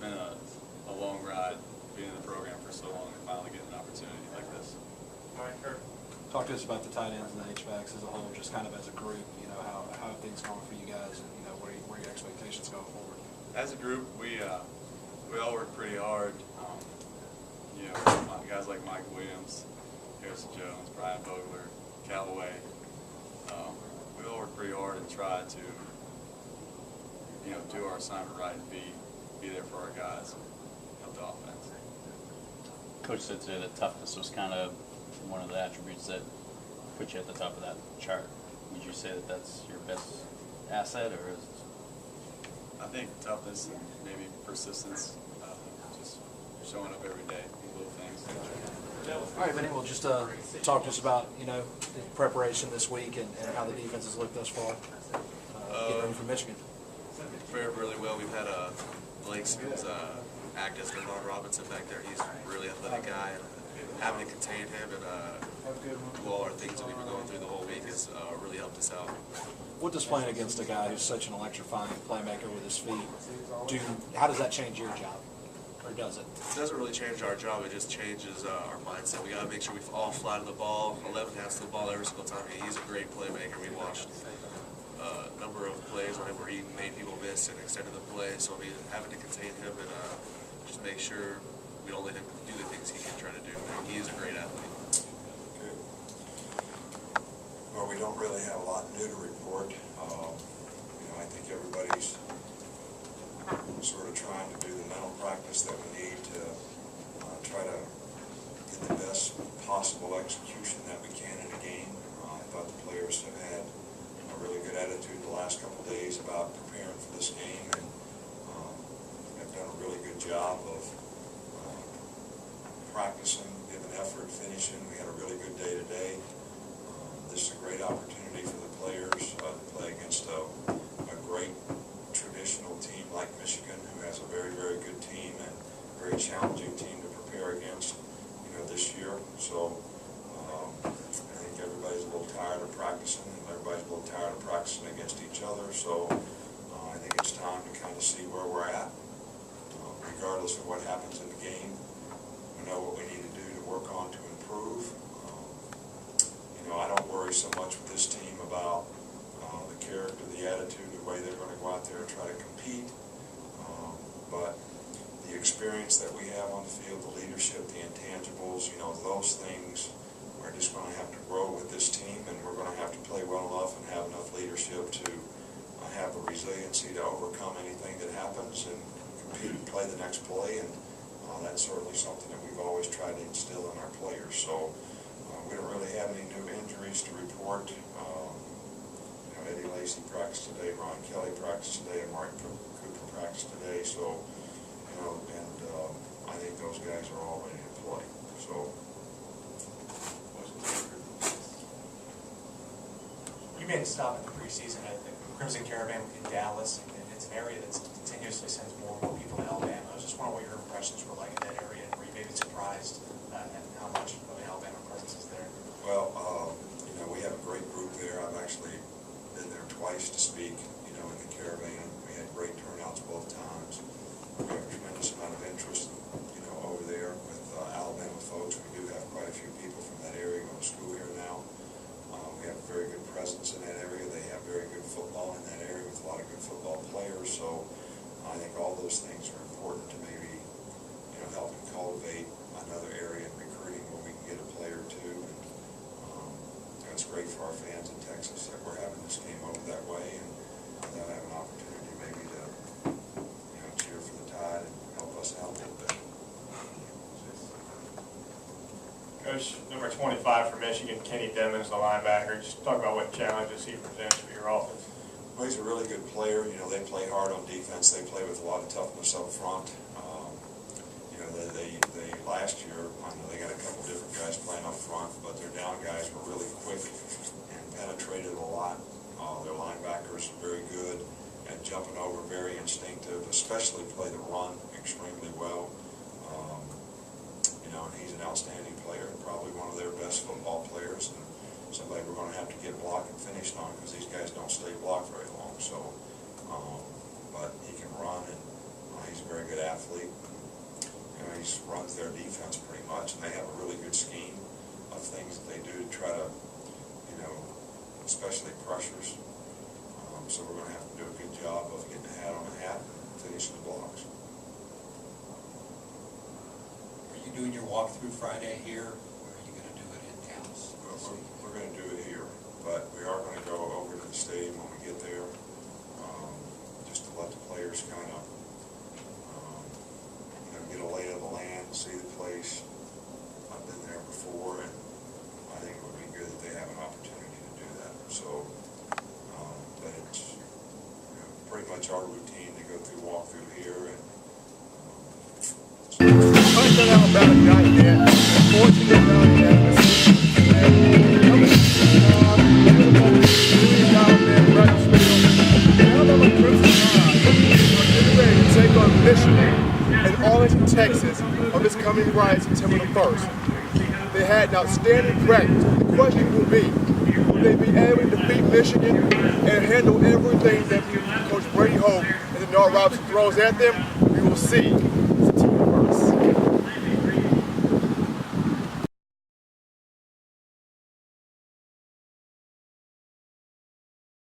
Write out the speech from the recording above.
been a long ride being in the program for so long and finally getting an opportunity like this. All right, Kurt. Talk to us about the tight ends and the H-backs as a whole, just kind of as a group. You know, how have things gone for you guys, and you know, what are your expectations going forward? As a group, we all work pretty hard. You know, guys like Mike Williams, Harrison Jones, Brian Vogler, Callaway. We all work pretty hard and try to, you know, do our assignment right and be there for our guys, help the offense. Coach said today that toughness was kind of one of the attributes that put you at the top of that chart. Would you say that that's your best asset, or is it? I think toughness and maybe persistence, just showing up every day, little things. All right, Vinny, well, just talk to us about, you know, the preparation this week and how the defense has looked thus far, getting ready for Michigan. Prepared really well. We've had Blake's act as Devon Robinson back there. He's a really athletic guy, and having to contain him and do all our things that we were going through the whole week has really helped us out. What does playing against a guy who's such an electrifying playmaker with his feet how does that change your job, or does it? It doesn't really change our job. It just changes our mindset. We got to make sure we all fly to the ball, 11 hands to the ball every single time. He's a great playmaker. We watched a number of plays on him where he made people miss and extended the play. So we having to contain him and just make sure we don't let him do the things he can try to do. He is a great athlete. Good. Well, we don't really have a lot new to report. You know, I think everybody's sort of trying to do the mental practice that we need to try to get the best possible execution that we can in a game. I thought the players have had a really good attitude the last couple of days about preparing for this game, and have done a really good job of practicing, giving effort, finishing. We had a really good day today. This is a great opportunity for the players to play against a great traditional team like Michigan, who has a very, very good team and very challenging team to prepare against, you know, this year. So I think everybody's a little tired of practicing, and everybody's a little tired of practicing against each other. So I think it's time to kind of see where we're at, regardless of what happens in the game. We know what we need to do to work on to improve. You know, I don't worry so much with this team about the character, the attitude, the way they're going to go out there and try to compete. But the experience that we have on the field, the leadership, the intangibles, you know, those things are just going to have to grow with this team, and we're going to have to play well enough and have enough leadership to have the resiliency to overcome anything that happens and compete and play the next play. And that's certainly something that we've always tried to instill in our players. So we don't really have any new injuries to report. You know, Eddie Lacy practiced today, Ron Kelly practiced today, and Martin Cooper practiced today. So, you know, and I think those guys are all ready to play. So, You made a stop in the preseason at the Crimson Caravan in Dallas, and it's an area that continuously sends more and more people to Alabama. I was just wondering what your impressions were like in that area, and were you maybe surprised at how much of an Alabama presence is there? well, you know, we have a great group there. I've actually been there twice to speak, you know, in the Caravan. We had great turnouts both times. We have a tremendous amount of interest, you know, over there with Alabama folks. We do have quite a few people from that area going to school here now. We have a very good presence in that area. They have very good football in that area with a lot of good football players. So I think all those things are important to maybe, you know, helping cultivate another area in recruiting where we can get a player or two. And it's great for our fans in Texas that we're having this game over that way, and they'll have an opportunity maybe to, you know, cheer for the Tide and help us out a little bit. Coach, number 25 for Michigan, Kenny Demmons, the linebacker. Just talk about what challenges he presents for your offense. Well, he's a really good player. You know, they play hard on defense. They play with a lot of toughness up front. You know, they last year, I know they got a couple different guys playing up front, but their down guys were really quick and penetrated a lot. Their linebackers are very good at jumping over, very instinctive, especially play the run extremely well. You know, and he's an outstanding player, probably one of their best football players, and somebody we're going to have to get blocked and finished on because these guys don't stay blocked very long. So, but he can run, and he's a very good athlete. Friday here, or are you gonna do it in Dallas? We're going to do it here, but we are going to go over to the stadium when we get there, just to let the players kind of, get a lay of the land, see the place. I've been there before, and I think it would be good that they have an opportunity to do that. So, but it's pretty much our routine to go through walkthrough here, and Alabama got there. Take on Michigan and Arlington, Texas on this coming Friday, September the 1st. They had an outstanding practice. The question will be, will they be able to defeat Michigan and handle everything that Coach Brady Hope and the North Robinson throws at them? We will see.